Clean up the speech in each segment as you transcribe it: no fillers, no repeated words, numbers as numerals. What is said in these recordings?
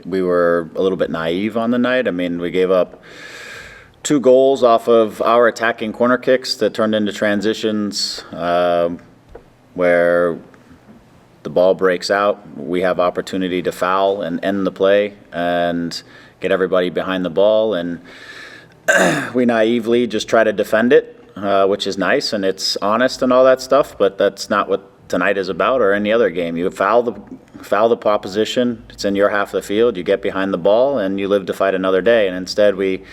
we were a little bit naive on the night. I mean, we gave up 2 goals off of our attacking corner kicks that turned into transitions, where the ball breaks out. We have opportunity to foul and end the play and get everybody behind the ball, and we naively just try to defend it, which is nice and it's honest and all that stuff, but that's not what tonight is about or any other game. You foul the opposition, it's in your half of the field, you get behind the ball, and you live to fight another day. And instead we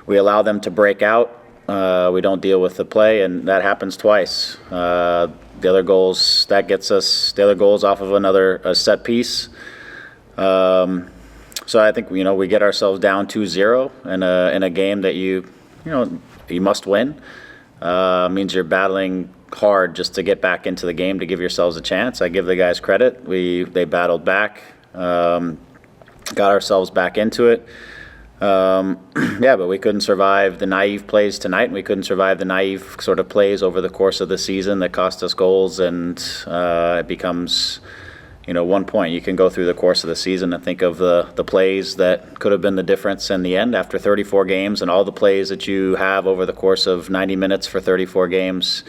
allow them to break out. We don't deal with the play, and that happens twice. The other goals, that gets us the other goals off of a set piece. So I think, we get ourselves down 2-0 in a game that you must win. Means you're battling hard just to get back into the game to give yourselves a chance. I give the guys credit. They battled back, got ourselves back into it. But we couldn't survive the naive plays tonight, and we couldn't survive the naive sort of plays over the course of the season that cost us goals, and it becomes, 1 point. You can go through the course of the season and think of the plays that could have been the difference in the end after 34 games, and all the plays that you have over the course of 90 minutes for 34 games,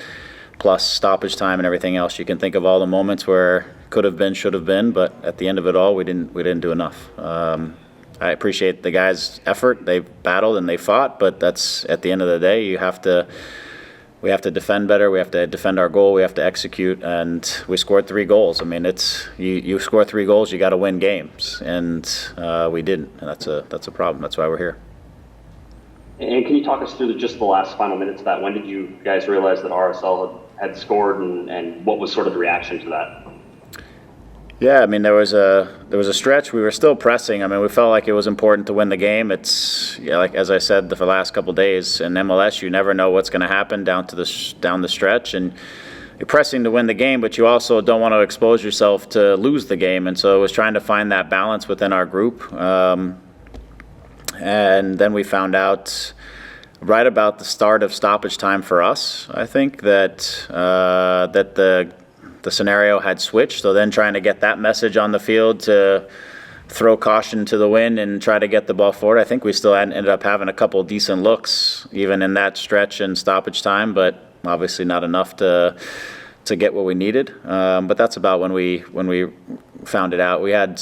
plus stoppage time and everything else. You can think of all the moments where could have been, should have been, but at the end of it all, we didn't do enough. I appreciate the guys' effort. They battled and they fought, but that's at the end of the day, we have to defend better. We have to defend our goal. We have to execute, and we scored 3 goals. I mean, it's you score 3 goals, you got to win games, and we didn't, and that's a problem. That's why we're here. And can you talk us through just the last final minutes of that? When did you guys realize that RSL had scored, and what was sort of the reaction to that? Yeah, I mean, there was a stretch. We were still pressing. I mean, we felt like it was important to win the game. It's like as I said for the last couple of days in MLS, you never know what's going to happen down the stretch, and you're pressing to win the game, but you also don't want to expose yourself to lose the game. And so it was trying to find that balance within our group. And then we found out right about the start of stoppage time for us, I think, that the scenario had switched. So then trying to get that message on the field to throw caution to the wind and try to get the ball forward. I think we still ended up having a couple of decent looks even in that stretch and stoppage time, but obviously not enough to get what we needed. But that's about when we found it out. We had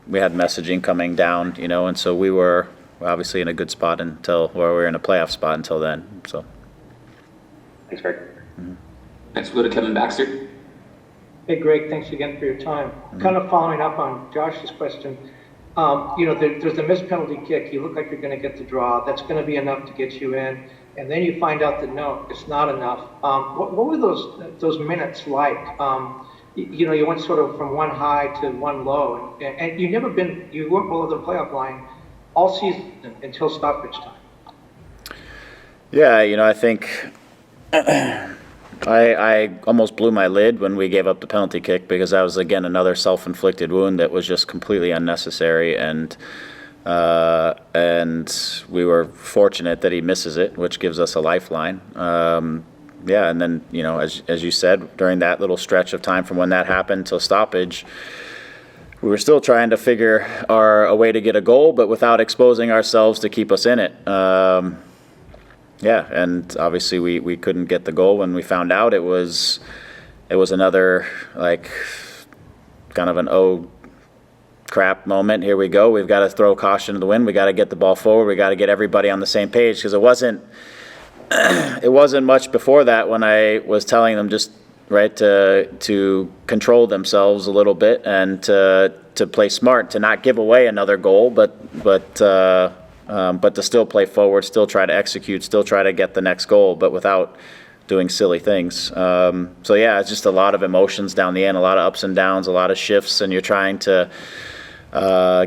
messaging coming down, and so we were obviously in a good spot we were in a playoff spot until then. So thanks, Greg. Mm-hmm. Next we'll go to Kevin Baxter. Hey, Greg, thanks again for your time. Mm-hmm. Kind of following up on Josh's question, there's a missed penalty kick. You look like you're going to get the draw. That's going to be enough to get you in. And then you find out that, no, it's not enough. What were those minutes like? You went sort of from one high to one low. And you weren't below the playoff line all season until stoppage time. Yeah, I think I almost blew my lid when we gave up the penalty kick, because that was, again, another self-inflicted wound that was just completely unnecessary, and we were fortunate that he misses it, which gives us a lifeline. And then, as you said, during that little stretch of time from when that happened till stoppage, we were still trying to figure a way to get a goal, but without exposing ourselves to keep us in it. And obviously we couldn't get the goal. When we found out, it was another kind of an oh crap moment. Here we go. We've got to throw caution to the wind. We got to get the ball forward. We got to get everybody on the same page, because it wasn't much before that when I was telling them just to control themselves a little bit and to play smart, to not give away another goal, but to still play forward, still try to execute, still try to get the next goal, but without doing silly things. It's just a lot of emotions down the end, a lot of ups and downs, a lot of shifts, and you're trying to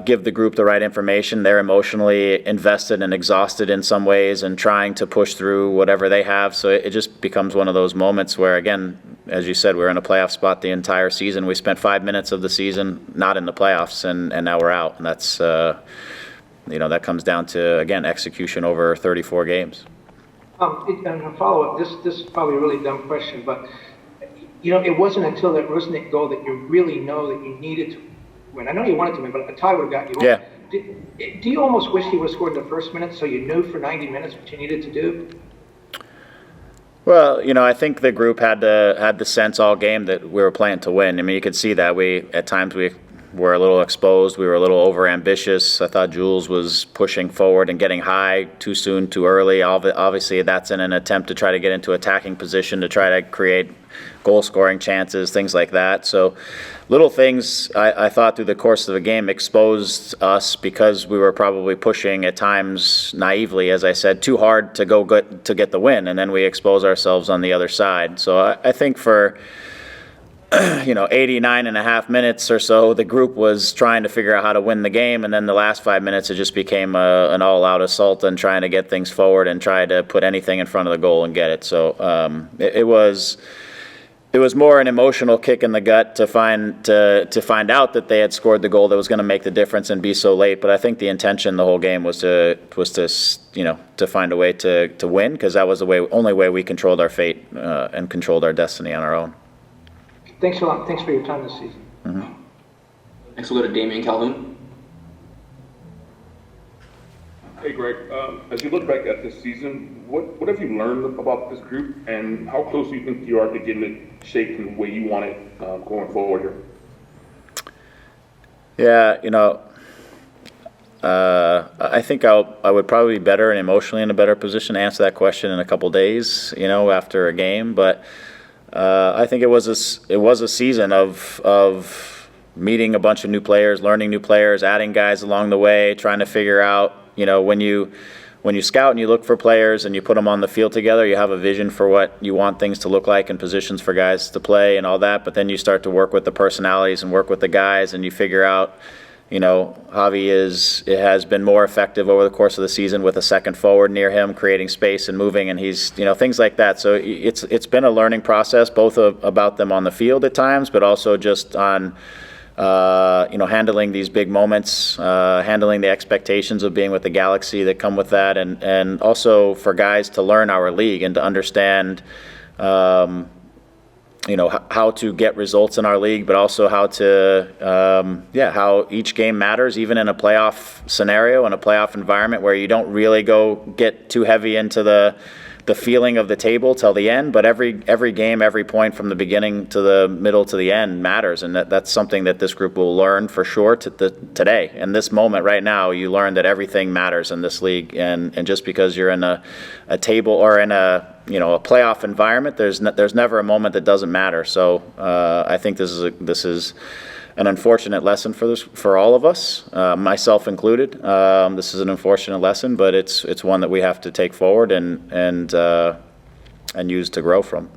give the group the right information. They're emotionally invested and exhausted in some ways and trying to push through whatever they have. So it just becomes one of those moments where, again, as you said, we're in a playoff spot the entire season. We spent 5 minutes of the season not in the playoffs, and now we're out. And that's, that comes down to, again, execution over 34 games. And a follow-up, this is probably a really dumb question, but, it wasn't until that Rusnik goal that you really know that you needed to win. I know you wanted to win, but a tie would have got you in. Yeah. Do you almost wish he would have scored in the first minute so you knew for 90 minutes what you needed to do? Well, I think the group had the sense all game that we were playing to win. I mean, you could see that at times we were a little exposed. We were a little over-ambitious. I thought Jules was pushing forward and getting high too soon, too early. Obviously, that's in an attempt to try to get into attacking position, to try to create goal-scoring chances, things like that. So little things I thought through the course of the game exposed us because we were probably pushing at times naively, as I said, too hard to get the win, and then we expose ourselves on the other side. So I think for 89 and a half minutes or so, the group was trying to figure out how to win the game, and then the last 5 minutes it just became an all-out assault and trying to get things forward and try to put anything in front of the goal and get it. So it was more an emotional kick in the gut to find out that they had scored the goal that was going to make the difference and be so late. But I think the intention the whole game was to find a way to win, because that was the only way we controlled our fate and controlled our destiny on our own. Thanks a lot. Thanks for your time this season. Mm-hmm. Next we'll go to Damian Calhoun. Hey, Greg. As you look back at this season, what have you learned about this group, and how close do you think you are to getting it shaped in the way you want it going forward here? Yeah, I think I would probably be better and emotionally in a better position to answer that question in a couple days, after a game. But I think it was a season of meeting a bunch of new players, learning new players, adding guys along the way, trying to figure out, when you scout and you look for players and you put them on the field together, you have a vision for what you want things to look like and positions for guys to play and all that. But then you start to work with the personalities and work with the guys, and you figure out, Javi has been more effective over the course of the season with a second forward near him, creating space and moving, and he's, things like that. So it's been a learning process, both about them on the field at times, but also just on handling these big moments, handling the expectations of being with the Galaxy that come with that, and also for guys to learn our league and to understand, how to get results in our league, but also how each game matters, even in a playoff scenario, in a playoff environment where you don't really get too heavy into the feeling of the table till the end, but every game, every point from the beginning to the middle to the end matters, and that's something that this group will learn for sure today. In this moment right now, you learn that everything matters in this league, and just because you're in a table or in a playoff environment, there's never a moment that doesn't matter. So I think this is an unfortunate lesson for all of us, myself included. This is an unfortunate lesson, but it's one that we have to take forward and use to grow from.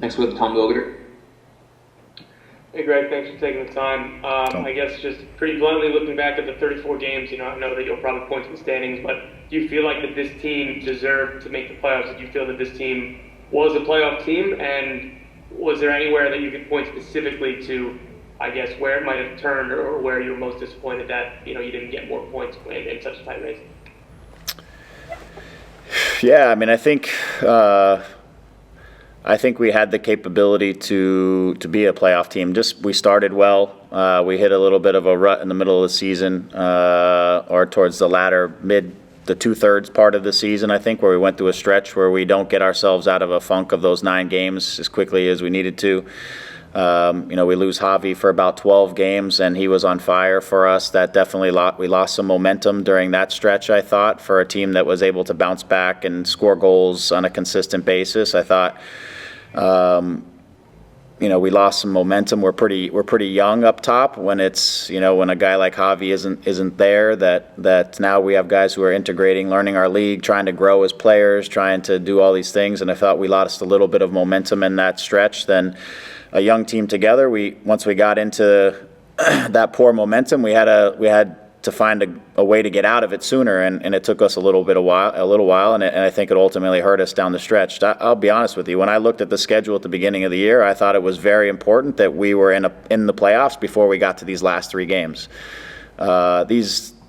Next with Tom Goger. Hey Greg, thanks for taking the time. I guess just pretty bluntly looking back at the 34 games, I know that you'll probably point to the standings, but do you feel like that this team deserved to make the playoffs? Did you feel that this team was a playoff team? And was there anywhere that you could point specifically to, I guess, where it might have turned or where you were most disappointed that, you didn't get more points in such a tight race? Yeah, I mean, I think we had the capability to be a playoff team. We started well. We hit a little bit of a rut in the middle of the season, or towards the latter the two-thirds part of the season, I think, where we went through a stretch where we don't get ourselves out of a funk of those 9 games as quickly as we needed to. We lose Javi for about 12 games, and he was on fire for us. That definitely we lost some momentum during that stretch, I thought, for a team that was able to bounce back and score goals on a consistent basis. I thought, we lost some momentum. We're pretty young up top when it's, when a guy like Javi isn't there, that now we have guys who are integrating, learning our league, trying to grow as players, trying to do all these things. And I thought we lost a little bit of momentum in that stretch. Then a young team together, once we got into that poor momentum, we had to find a way to get out of it sooner, and it took us a little while, and I think it ultimately hurt us down the stretch. I'll be honest with you, when I looked at the schedule at the beginning of the year, I thought it was very important that we were in the playoffs before we got to these last 3 games.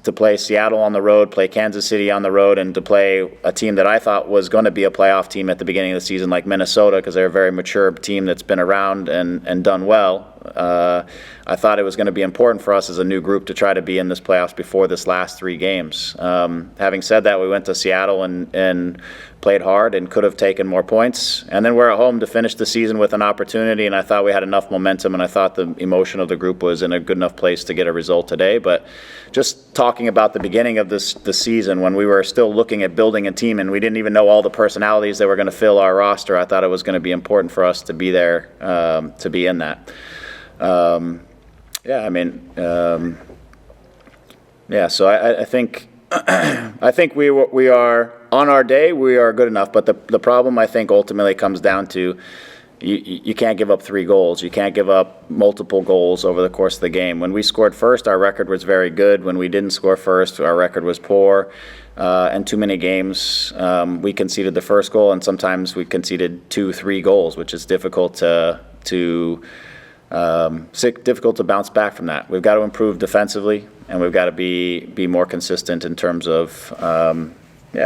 To play Seattle on the road, play Kansas City on the road, and to play a team that I thought was going to be a playoff team at the beginning of the season, like Minnesota, because they're a very mature team that's been around and done well. I thought it was going to be important for us as a new group to try to be in this playoffs before this last 3 games. Having said that, we went to Seattle and played hard and could have taken more points. And then we're at home to finish the season with an opportunity, and I thought we had enough momentum, and I thought the emotion of the group was in a good enough place to get a result today. But just talking about the beginning of the season, when we were still looking at building a team and we didn't even know all the personalities that were going to fill our roster, I thought it was going to be important for us to be there, to be in that. So I think I think we are on our day. We are good enough, but the problem I think ultimately comes down to you can't give up 3 goals. You can't give up multiple goals over the course of the game. When we scored first, our record was very good. When we didn't score first, our record was poor. And too many games, we conceded the first goal, and sometimes we conceded 2-3 goals, which is difficult difficult to bounce back from that. We've got to improve defensively, and we've got to be more consistent in terms of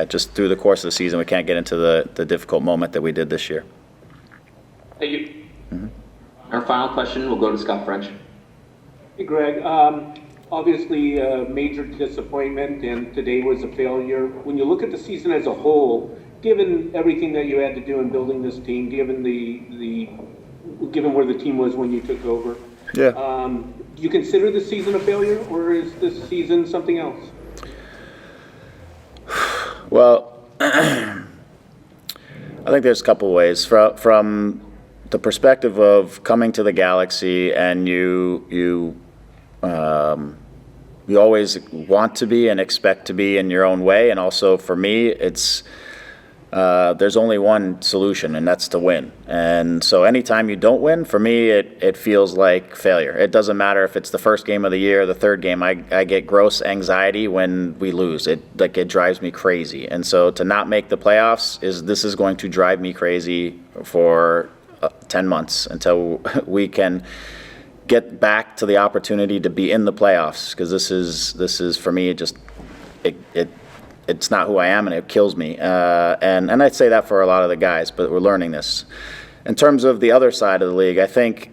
just through the course of the season. We can't get into the difficult moment that we did this year. Thank you. Our final question will go to Scott French. Hey, Greg. Obviously, a major disappointment, and today was a failure. When you look at the season as a whole, given everything that you had to do in building this team, given where the team was when you took over, do you consider the season a failure, or is this season something else? Well, I think there's a couple ways. From the perspective of coming to the Galaxy, and you always want to be and expect to be in your own way, and also for me, it's there's only one solution, and that's to win. And so anytime you don't win, for me, it feels like failure. It doesn't matter if it's the first game of the year, the third game. I get gross anxiety when we lose. It drives me crazy. And so to not make the playoffs this is going to drive me crazy for 10 months until we can get back to the opportunity to be in the playoffs, because this is for me it's not who I am, and it kills me. And I'd say that for a lot of the guys, but we're learning this. In terms of the other side of the league, I think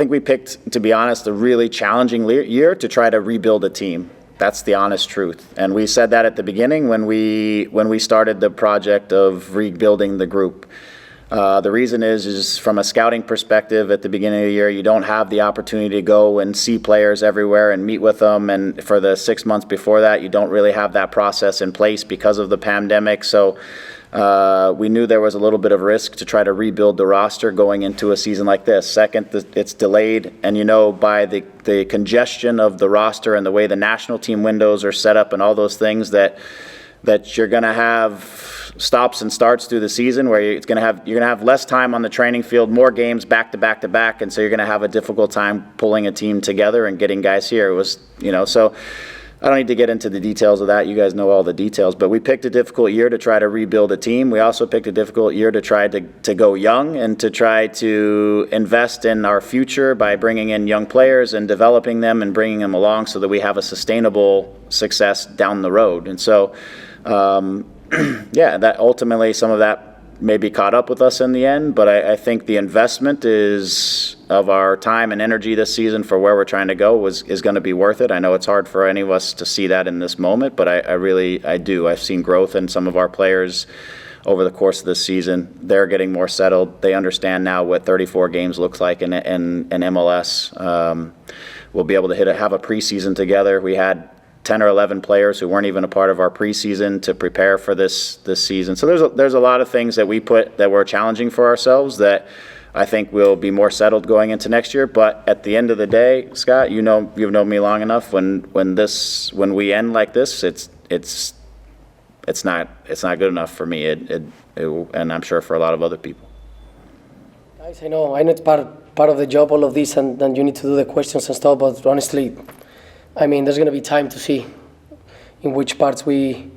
we picked, to be honest, a really challenging year to try to rebuild a team. That's the honest truth. And we said that at the beginning when we started the project of rebuilding the group. The reason is from a scouting perspective, at the beginning of the year, you don't have the opportunity to go and see players everywhere and meet with them. And for the 6 months before that, you don't really have that process in place because of the pandemic. So we knew there was a little bit of risk to try to rebuild the roster going into a season like this. Second, it's delayed. And by the congestion of the roster and the way the national team windows are set up and all those things that you're going to have stops and starts through the season where you're going to have less time on the training field, more games back to back to back, and so you're going to have a difficult time pulling a team together and getting guys here. It was, so I don't need to get into the details of that. You guys know all the details, but we picked a difficult year to try to rebuild a team. We also picked a difficult year to try to go young and to try to invest in our future by bringing in young players and developing them and bringing them along so that we have a sustainable success down the road. And so that ultimately some of that may be caught up with us in the end, but I think the investment of our time and energy this season for where we're trying to go is going to be worth it. I know it's hard for any of us to see that in this moment, but I do. I've seen growth in some of our players over the course of this season. They're getting more settled. They understand now what 34 games looks like in MLS. We'll be able to have a preseason together. We had 10 or 11 players who weren't even a part of our preseason to prepare for this season. So there's a lot of things that we put that were challenging for ourselves that I think we'll be more settled going into next year. But at the end of the day, Scott, you've known me long enough. When we end like this, it's not good enough for me. And I'm sure for a lot of other people. Guys, I know it's part of the job, all of this, and then you need to do the questions and stuff. But honestly, there's going to be time to see in which parts we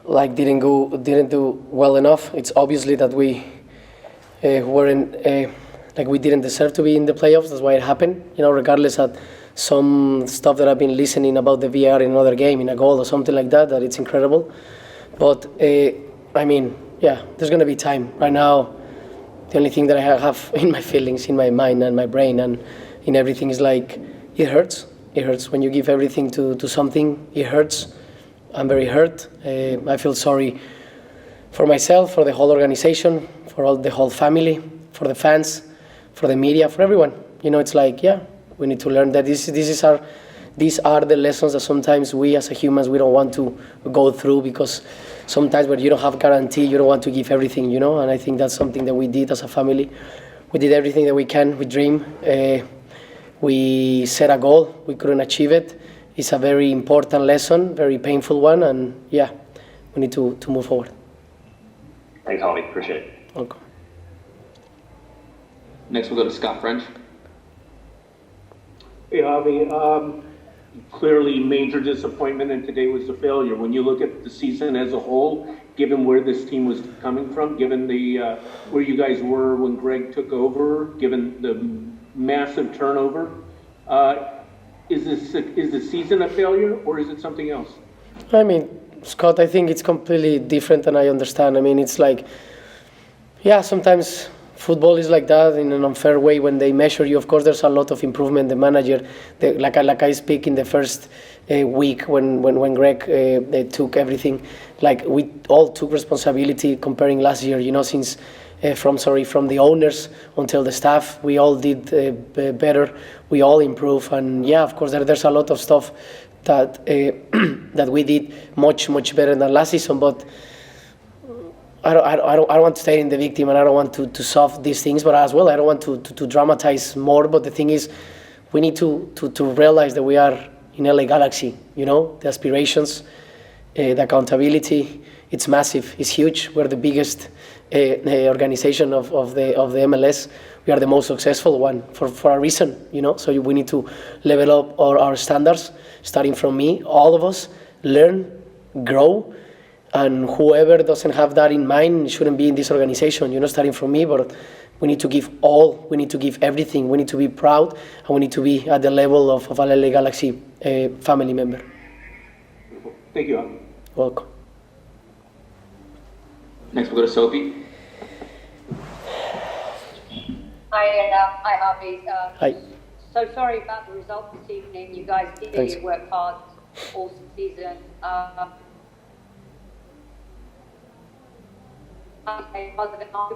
didn't do well enough. It's obviously that we weren't we didn't deserve to be in the playoffs. That's why it happened. Regardless of some stuff that I've been listening about the VR in another game, in a goal or something like that it's incredible. But there's going to be time. Right now, The only thing that I have in my feelings, in my mind and my brain and in everything is like, it hurts. It hurts when you give everything to something. It hurts. I'm very hurt. I feel sorry for myself, for the whole organization, for the whole family, for the fans, for the media, for everyone. It's like, yeah, we need to learn that these are the lessons that sometimes we as humans, we don't want to go through, because sometimes when you don't have guarantee, you don't want to give everything, and I think that's something that we did as a family. We did everything that we can. We dream. We set a goal. We couldn't achieve it. It's a very important lesson, very painful one, and yeah, we need to move forward. Thanks, Javi. Appreciate it. Welcome. Next, we'll go to Scott French. Hey, Javi, clearly major disappointment, and today was a failure. When you look at the season as a whole, given where this team was coming from, given the where you guys were when Greg took over, given the massive turnover, is the season a failure, or is it something else? I mean, Scott, I think it's completely different, and I understand. I mean, it's like, yeah, sometimes football is like that in an unfair way when they measure you. Of course, there's a lot of improvement. The manager, like I speak in the first week when Greg took everything, like we all took responsibility comparing last year. Since from the owners until the staff, we all did better. We all improve, and yeah, of course, there's a lot of stuff that that we did much better than last season, but. I don't want to stay in the victim, and I don't want to solve these things, but as well, I don't want to dramatize more. But the thing is, we need to realize that we are in LA Galaxy. The aspirations, the accountability, it's massive, it's huge. We're the biggest organization of the MLS. We are the most successful one for a reason. So we need to level up our standards, starting from me, all of us, learn, grow. And whoever doesn't have that in mind shouldn't be in this organization, starting from me, but we need to give all, we need to give everything, we need to be proud, and we need to be at the level of a LA Galaxy family member. Thank you, Javi. Welcome. Next, we'll go to Sophie. Hi, Javi. Hi. So sorry about the result this evening. You guys did work hard all season.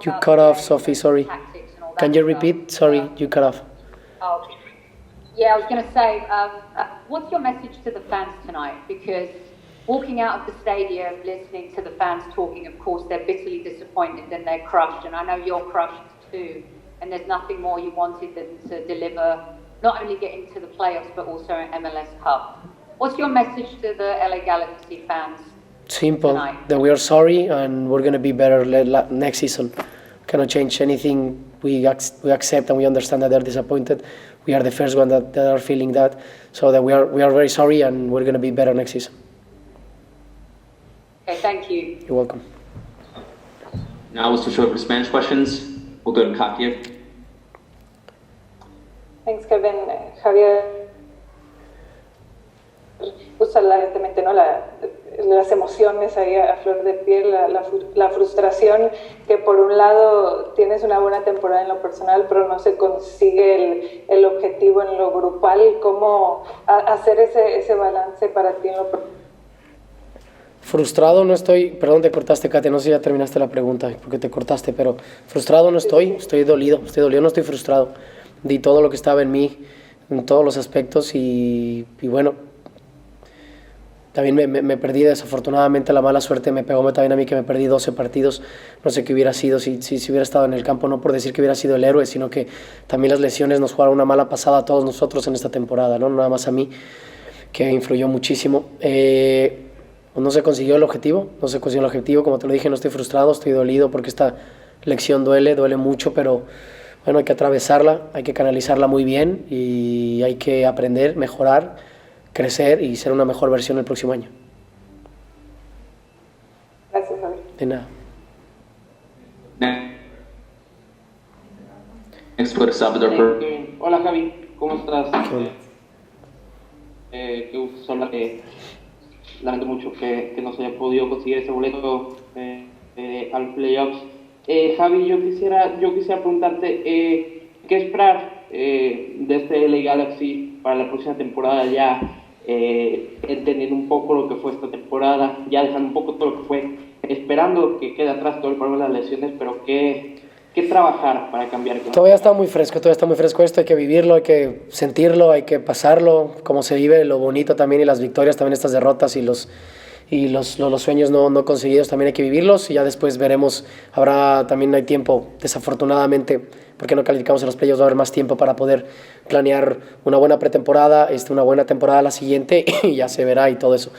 You cut off, Sophie, sorry. Can you repeat? Sorry, you cut off. Oh, yeah, I was going to say, what's your message to the fans tonight? Because walking out of the stadium, listening to the fans talking, of course, they're bitterly disappointed and they're crushed. And I know you're crushed too. And there's nothing more you wanted than to deliver, not only get into the playoffs, but also an MLS Cup. What's your message to the LA Galaxy fans? Simple, tonight? That we are sorry and we're going to be better next season. Cannot change anything. We accept and we understand that they're disappointed. We are the first one that are feeling that. So that we are very sorry and we're going to be better next season. Okay, thank you. You're welcome. Now we'll switch over to Spanish questions. We'll go to Javier. Thanks, Kevin. Javier, usa evidentemente, ¿no? Las emociones ahí a flor de piel, la frustración que por un lado tienes una buena temporada en lo personal, pero no se consigue el objetivo en lo grupal. ¿Cómo hacer ese balance para ti en lo personal? Frustrado no estoy, perdón, te cortaste, Kate, no sé si ya terminaste la pregunta, porque te cortaste, pero frustrado no estoy, estoy dolido, no estoy frustrado. Di todo lo que estaba en mí, en todos los aspectos y bueno, también me perdí, desafortunadamente la mala suerte me pegó también a mí, que me perdí 12 partidos, no sé qué hubiera sido si hubiera estado en el campo, no por decir que hubiera sido el héroe, sino que también las lesiones nos jugaron una mala pasada a todos nosotros en esta temporada, no nada más a mí, que influyó muchísimo. No se consiguió el objetivo, como te lo dije, no estoy frustrado, estoy dolido porque esta lección duele mucho, pero bueno, hay que atravesarla, hay que canalizarla muy bien y hay que aprender, mejorar, crecer y ser una mejor versión el próximo año. Gracias, Javier. De nada. Next, go to Salvador. Hola, Javi, ¿cómo estás? Hola. Qué gusto hablar. Lamento mucho que no se haya podido conseguir ese boleto al playoffs. Javi, yo quisiera preguntarte, ¿qué esperar de este LA Galaxy para la próxima temporada ya? Entendiendo un poco lo que fue esta temporada, ya dejando un poco todo lo que fue, esperando que quede atrás todo el problema de las lesiones, pero ¿qué trabajar para cambiar? Todavía está muy fresco esto, hay que vivirlo, hay que sentirlo, hay que pasarlo, cómo se vive, lo bonito también y las victorias, también estas derrotas y los sueños no conseguidos también hay que vivirlos y ya después veremos, también hay tiempo, desafortunadamente, porque no calificamos en los playoffs, va a haber más tiempo para poder planear una buena pretemporada, una buena temporada la siguiente y ya se verá y todo eso.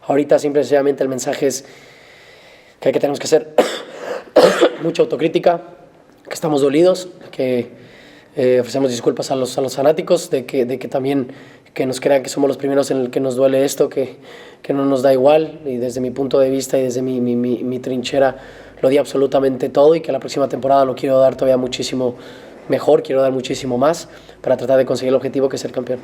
Ahorita simple y sencillamente el mensaje es que tenemos que hacer mucha autocrítica, que estamos dolidos, que ofrecemos disculpas a los fanáticos, de que también que nos crean que somos los primeros en el que nos duele esto, que no nos da igual, y desde mi punto de vista y desde mi trinchera lo di absolutamente todo y que la próxima temporada lo quiero dar todavía muchísimo mejor, quiero dar muchísimo más para tratar de conseguir el objetivo que es ser campeón.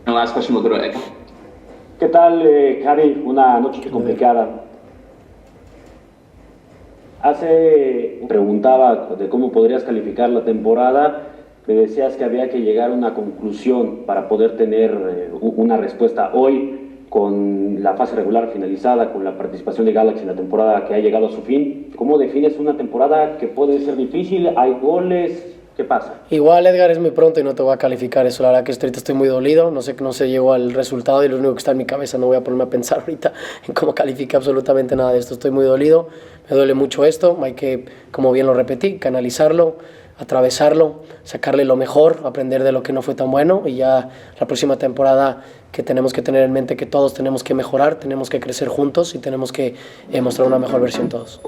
And last question will go to Eka. ¿Qué tal, Javi? Una noche complicada. Preguntaba de cómo podrías calificar la temporada. Me decías que había que llegar a una conclusión para poder tener una respuesta hoy con la fase regular finalizada, con la participación de Galaxy en la temporada que ha llegado a su fin. ¿Cómo defines una temporada que puede ser difícil? ¿Hay goles? ¿Qué pasa? Igual, Edgar, es muy pronto y no te voy a calificar eso. La verdad que ahorita estoy muy dolido. No se llegó al resultado y lo único que está en mi cabeza, no voy a ponerme a pensar ahorita en cómo calificar absolutamente nada de esto. Estoy muy dolido, me duele mucho esto. Hay que, como bien lo repetí, canalizarlo, atravesarlo, sacarle lo mejor, aprender de lo que no fue tan bueno y ya la próxima temporada que tenemos que tener en mente que todos tenemos que mejorar, tenemos que crecer juntos y tenemos que mostrar una mejor versión todos.